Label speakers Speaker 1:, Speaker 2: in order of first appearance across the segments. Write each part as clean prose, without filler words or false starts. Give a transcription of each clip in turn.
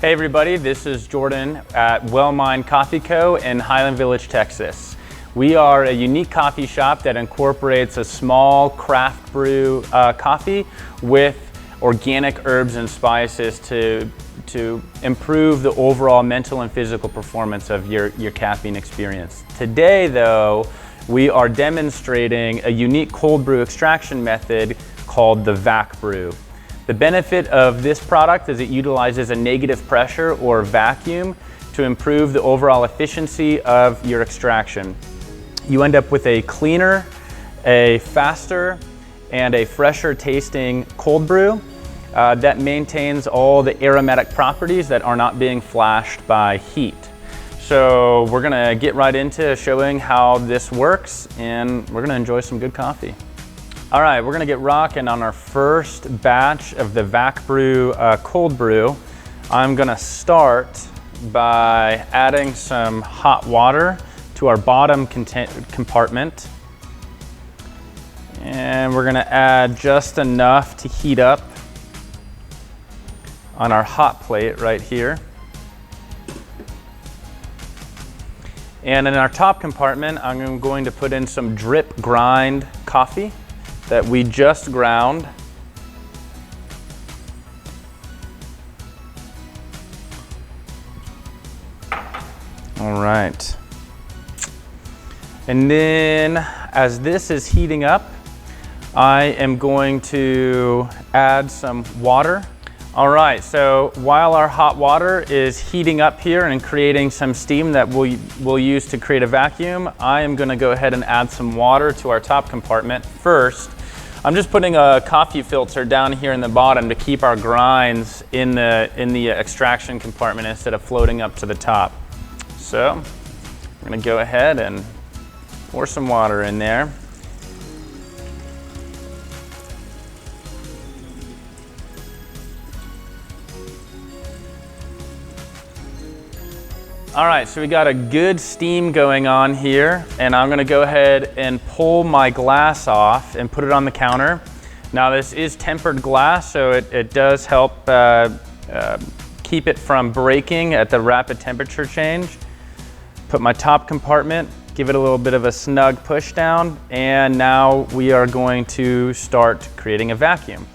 Speaker 1: Hey everybody, this is Jordan at Wellmine Coffee Co. in Highland Village, Texas. We are a unique coffee shop that incorporates a small craft brew coffee with organic herbs and spices to improve the overall mental and physical performance of your caffeine experience. Today though, we are demonstrating a unique cold brew extraction method called the VacBrew. The benefit of this product is it utilizes a negative pressure or vacuum to improve the overall efficiency of your extraction. You end up with a cleaner, a faster, and a fresher tasting cold brew that maintains all the aromatic properties that are not being flashed by heat. So we're gonna get right into showing how this works, and we're gonna enjoy some good coffee. All right, we're gonna get rocking on our first batch of the VacBrew cold brew. I'm gonna start by adding some hot water to our bottom compartment. And we're gonna add just enough to heat up on our hot plate right here. And in our top compartment, I'm going to put in some drip grind coffee that we just ground. All right. And then as this is heating up, I am going to add some water. All right, so while our hot water is heating up here and creating some steam that we'll use to create a vacuum, I am gonna go ahead and add some water to our top compartment. First, I'm just putting a coffee filter down here in the bottom to keep our grinds in the extraction compartment instead of floating up to the top. So I'm gonna go ahead and pour some water in there. All right, so we got a good steam going on here, and I'm gonna go ahead and pull my glass off and put it on the counter. Now this is tempered glass, so it does help keep it from breaking at the rapid temperature change. Put my top compartment, give it a little bit of a snug push down, and now we are going to start creating a vacuum.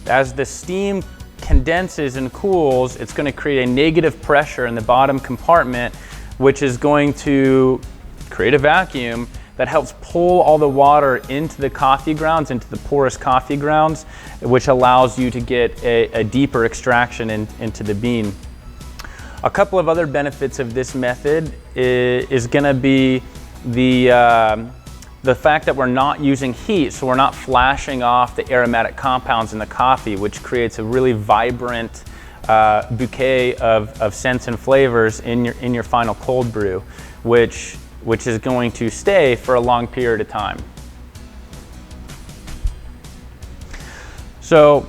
Speaker 1: As the steam condenses and cools, it's going to create a negative pressure in the bottom compartment, which is going to create a vacuum that helps pull all the water into the coffee grounds, into the porous coffee grounds, which allows you to get a deeper extraction into the bean. A couple of other benefits of this method is going to be the fact that we're not using heat, so we're not flashing off the aromatic compounds in the coffee, which creates a really vibrant bouquet of scents and flavors in your final cold brew, which is going to stay for a long period of time. So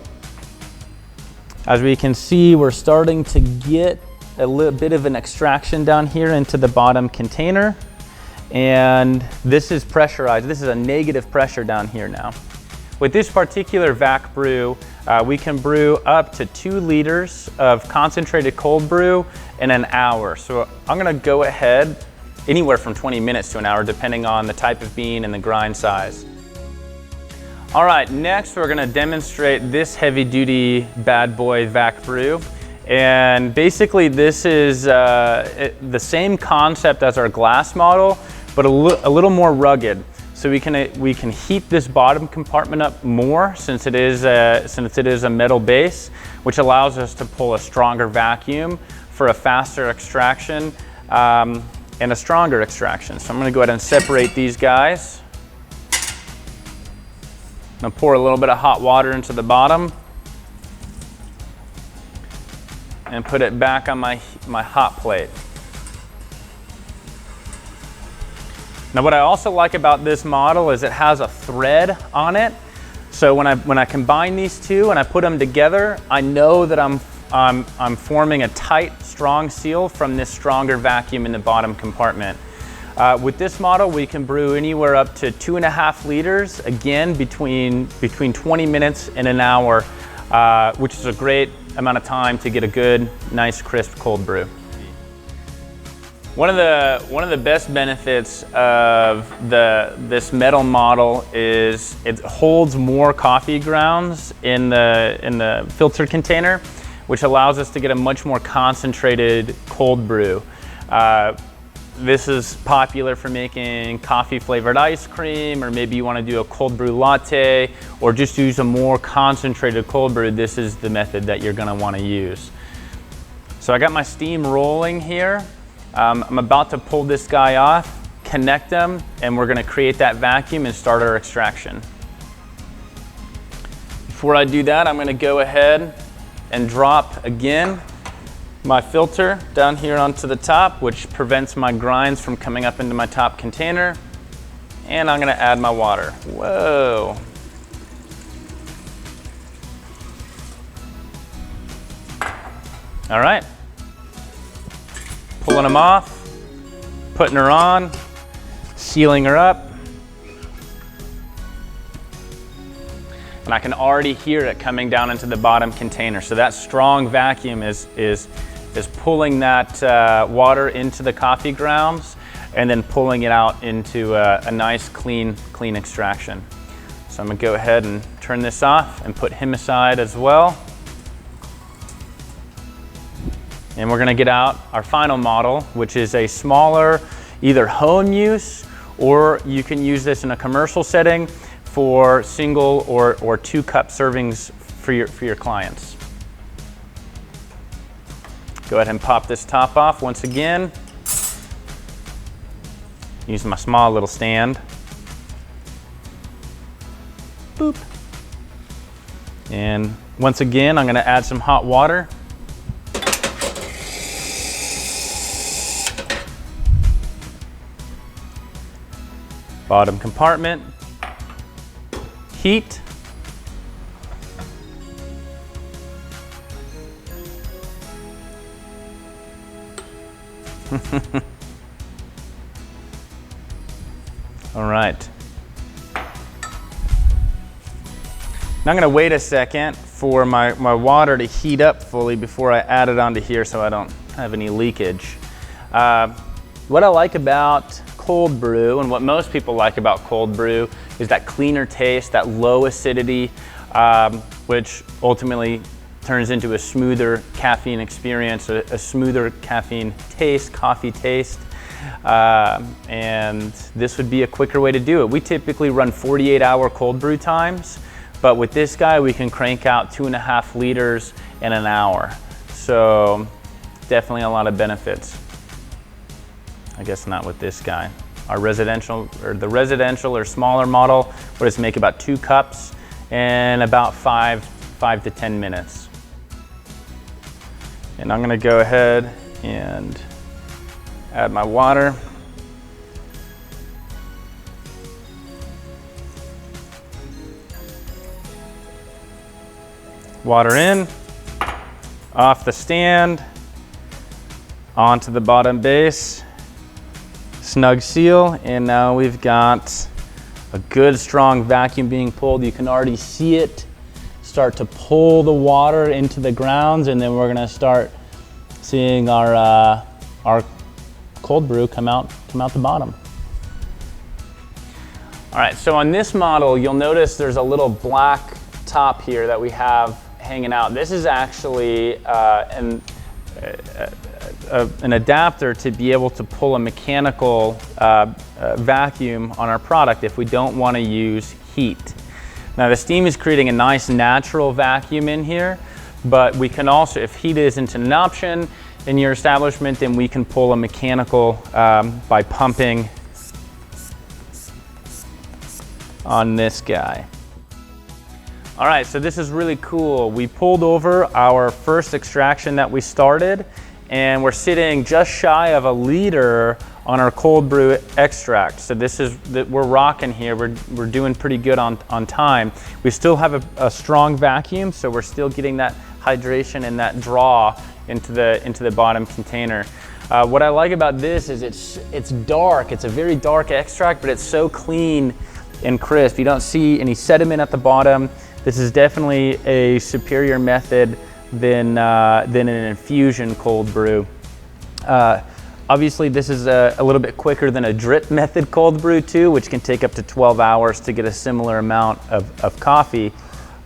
Speaker 1: as we can see, we're starting to get a little bit of an extraction down here into the bottom container. And this is pressurized. This is a negative pressure down here now. With this particular VacBrew, we can brew up to 2 liters of concentrated cold brew in an hour. So I'm gonna go ahead, anywhere from 20 minutes to an hour, depending on the type of bean and the grind size. All right, next we're gonna demonstrate this heavy-duty bad boy VacBrew. And basically this is the same concept as our glass model, but a little more rugged. So we can heat this bottom compartment up more since it is a metal base, which allows us to pull a stronger vacuum for a faster extraction and a stronger extraction. So I'm gonna go ahead and separate these guys. I'm gonna pour a little bit of hot water into the bottom and put it back on my hot plate. Now what I also like about this model is it has a thread on it. So when I combine these two and I put them together, I know that I'm forming a tight, strong seal from this stronger vacuum in the bottom compartment. With this model, we can brew anywhere up to 2.5 liters, again between 20 minutes and an hour, which is a great amount of time to get a good, nice, crisp cold brew. One of the best benefits of this metal model is it holds more coffee grounds in the filter container, which allows us to get a much more concentrated cold brew. This is popular for making coffee flavored ice cream, or maybe you want to do a cold brew latte, or just use a more concentrated cold brew. This is the method that you're going to want to use. So I got my steam rolling here. I'm about to pull this guy off, connect them, and we're going to create that vacuum and start our extraction. Before I do that, I'm going to go ahead and drop again my filter down here onto the top, which prevents my grinds from coming up into my top container. And I'm going to add my water. Whoa. All right. Pulling them off, putting her on, sealing her up. And I can already hear it coming down into the bottom container. So that strong vacuum is pulling that water into the coffee grounds and then pulling it out into a nice clean extraction. So I'm gonna go ahead and turn this off and put him aside as well. And we're gonna get out our final model, which is a smaller, either home use, or you can use this in a commercial setting for single or 2-cup servings for your clients. Go ahead and pop this top off once again. Use my small little stand. Boop. And once again, I'm gonna add some hot water. Bottom compartment, heat, all right. Now I'm going to wait a second for my water to heat up fully before I add it onto here so I don't have any leakage. What I like about cold brew, and what most people like about cold brew, is that cleaner taste, that low acidity, which ultimately turns into a smoother caffeine experience, a smoother caffeine taste, coffee taste. And this would be a quicker way to do it. We typically run 48-hour cold brew times, but with this guy we can crank out 2.5 liters in an hour. So definitely a lot of benefits. I guess not with this guy. Our residential, or the residential or smaller model, will just make about 2 cups in about 5 to 10 minutes. And I'm gonna go ahead and add my water. Water in, off the stand, onto the bottom base. Snug seal, and now we've got a good strong vacuum being pulled. You can already see it start to pull the water into the grounds, and then we're gonna start seeing our cold brew come out the bottom. All right, so on this model, you'll notice there's a little black top here that we have hanging out. This is actually an adapter to be able to pull a mechanical vacuum on our product if we don't want to use heat. Now the steam is creating a nice natural vacuum in here, but we can also, if heat isn't an option in your establishment, then we can pull a mechanical by pumping on this guy. All right, so this is really cool. We pulled over our first extraction that we started, and we're sitting just shy of 1 liter on our cold brew extract. So this is, we're rocking here. We're doing pretty good on time. We still have a strong vacuum, so we're still getting that hydration and that draw into the bottom container. What I like about this is it's dark. It's a very dark extract, but it's so clean and crisp. You don't see any sediment at the bottom. This is definitely a superior method than an infusion cold brew. Obviously, this is a little bit quicker than a drip method cold brew too, which can take up to 12 hours to get a similar amount of coffee.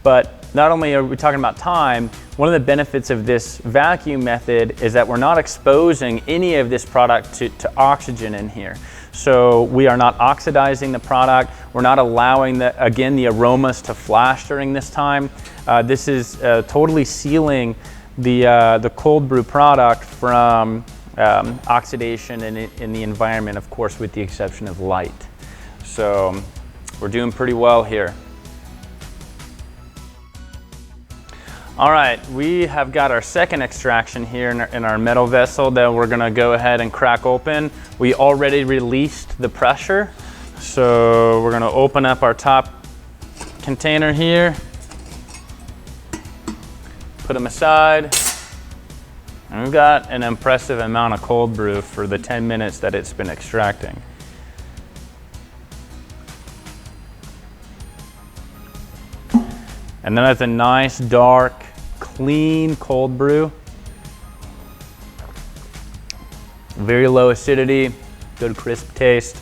Speaker 1: But not only are we talking about time, one of the benefits of this vacuum method is that we're not exposing any of this product to oxygen in here. So we are not oxidizing the product. We're not allowing, the aromas to flash during this time. This is totally sealing the cold brew product from oxidation in the environment, of course, with the exception of light. So we're doing pretty well here. All right, we have got our second extraction here in our metal vessel that we're gonna go ahead and crack open. We already released the pressure, so we're gonna open up our top container here, put them aside, and we've got an impressive amount of cold brew for the 10 minutes that it's been extracting. And then that's a nice, dark, clean cold brew. Very low acidity, good crisp taste.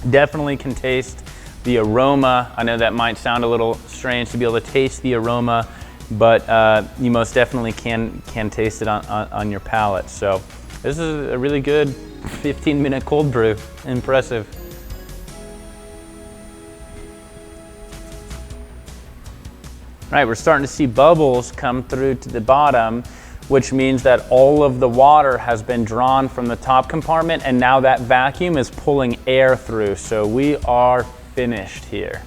Speaker 1: Definitely can taste the aroma. I know that might sound a little strange to be able to taste the aroma, but you most definitely can taste it on your palate. So this is a really good 15-minute cold brew. Impressive. All right, we're starting to see bubbles come through to the bottom, which means that all of the water has been drawn from the top compartment, and now that vacuum is pulling air through. So we are finished here.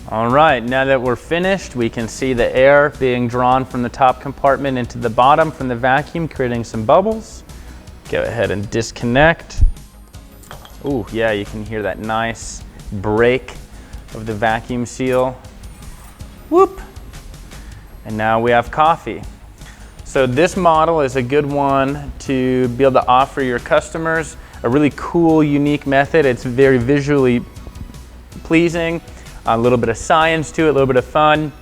Speaker 1: All right, now that we're finished, we can see the air being drawn from the top compartment into the bottom from the vacuum, creating some bubbles. Go ahead and disconnect. Ooh, yeah, you can hear that nice break of the vacuum seal. Whoop! And now we have coffee. So this model is a good one to be able to offer your customers a really cool, unique method. It's very visually pleasing, a little bit of science to it, a little bit of fun.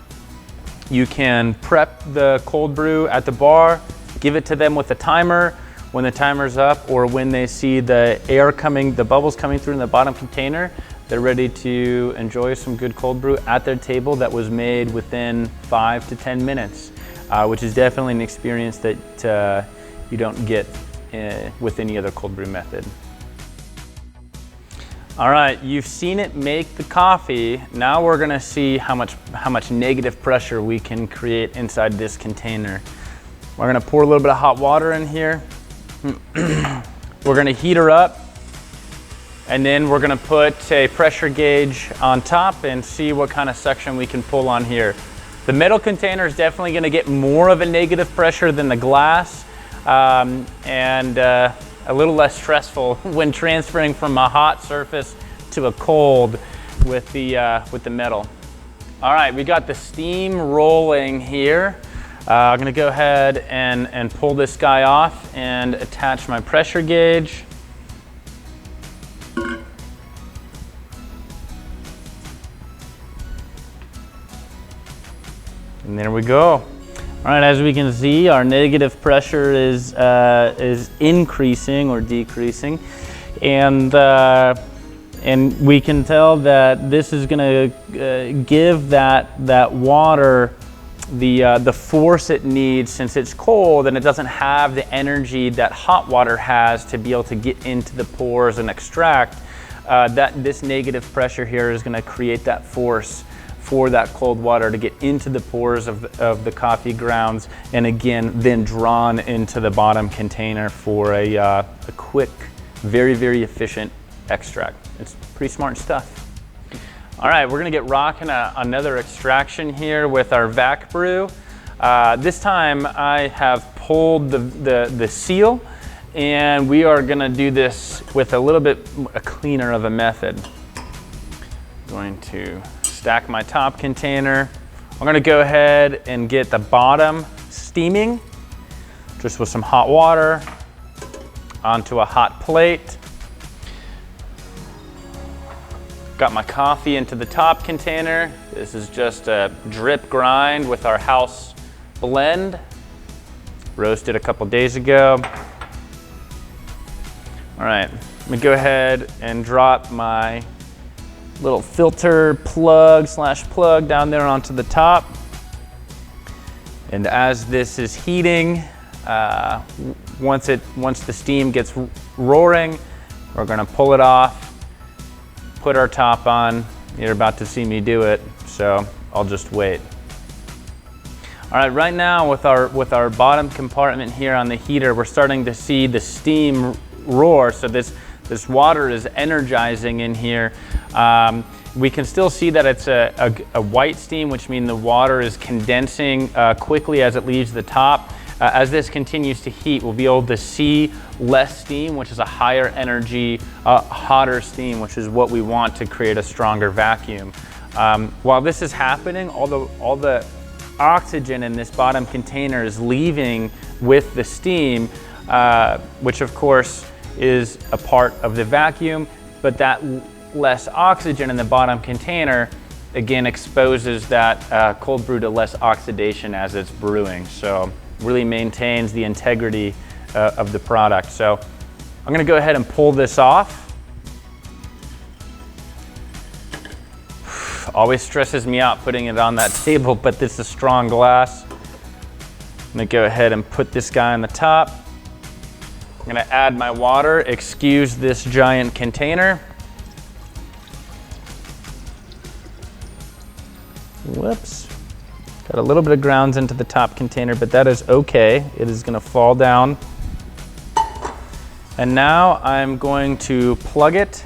Speaker 1: You can prep the cold brew at the bar, give it to them with a timer when the timer's up, or when they see the air coming, the bubbles coming through in the bottom container, they're ready to enjoy some good cold brew at their table that was made within 5 to 10 minutes, which is definitely an experience that you don't get with any other cold brew method. All right, you've seen it make the coffee. Now we're gonna see how much negative pressure we can create inside this container. We're gonna pour a little bit of hot water in here. We're gonna heat her up, and then we're gonna put a pressure gauge on top and see what kind of suction we can pull on here. The metal container is definitely gonna get more of a negative pressure than the glass, and a little less stressful when transferring from a hot surface to a cold with the metal. All right, we got the steam rolling here. I'm gonna go ahead and pull this guy off and attach my pressure gauge. And there we go. All right, as we can see, our negative pressure is increasing or decreasing, and we can tell that this is going to give that water the force it needs, since it's cold and it doesn't have the energy that hot water has to be able to get into the pores and extract. This negative pressure here is going to create that force for that cold water to get into the pores of the coffee grounds, and again then drawn into the bottom container for a quick, very, very efficient extract. It's pretty smart stuff. All right, we're gonna get rocking another extraction here with our VacBrew. This time I have pulled the seal, and we are gonna do this with a little bit cleaner of a method. I'm going to stack my top container. I'm gonna go ahead and get the bottom steaming, just with some hot water onto a hot plate. Got my coffee into the top container. This is just a drip grind with our house blend, roasted a couple days ago. All right, let me go ahead and drop my little filter plug down there onto the top. And as this is heating, once the steam gets roaring, we're gonna pull it off, put our top on. You're about to see me do it, so I'll just wait. All right, right now with our bottom compartment here on the heater, we're starting to see the steam roar. So this water is energizing in here. We can still see that it's a white steam, which means the water is condensing quickly as it leaves the top. As this continues to heat, we'll be able to see less steam, which is a higher energy, hotter steam, which is what we want to create a stronger vacuum. While this is happening, all the oxygen in this bottom container is leaving with the steam, which of course is a part of the vacuum, but that less oxygen in the bottom container again exposes that cold brew to less oxidation as it's brewing. So really maintains the integrity of the product. So I'm gonna go ahead and pull this off. Always stresses me out putting it on that table, but this is strong glass. I'm gonna go ahead and put this guy on the top. I'm gonna add my water, excuse this giant container. Whoops. Got a little bit of grounds into the top container, but that is okay. It is gonna fall down. And now I'm going to plug it,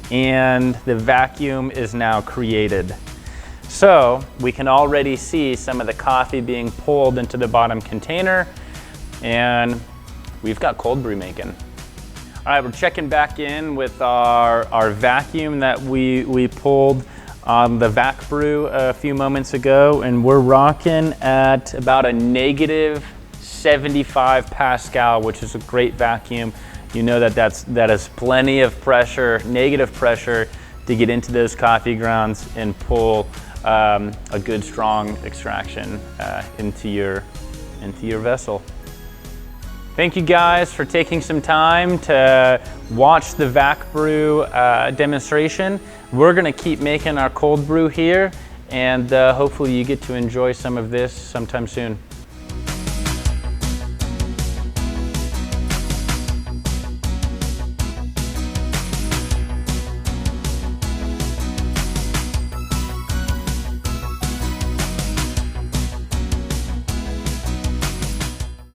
Speaker 1: and the vacuum is now created. So we can already see some of the coffee being pulled into the bottom container, and we've got cold brew making. All right, we're checking back in with our vacuum that we pulled on the VacBrew a few moments ago, and we're rocking at about a negative 75 Pascal, which is a great vacuum. You know that is plenty of pressure, negative pressure, to get into those coffee grounds and pull a good strong extraction into your vessel. Thank you guys for taking some time to watch the VacBrew demonstration. We're gonna keep making our cold brew here, and hopefully you get to enjoy some of this sometime soon.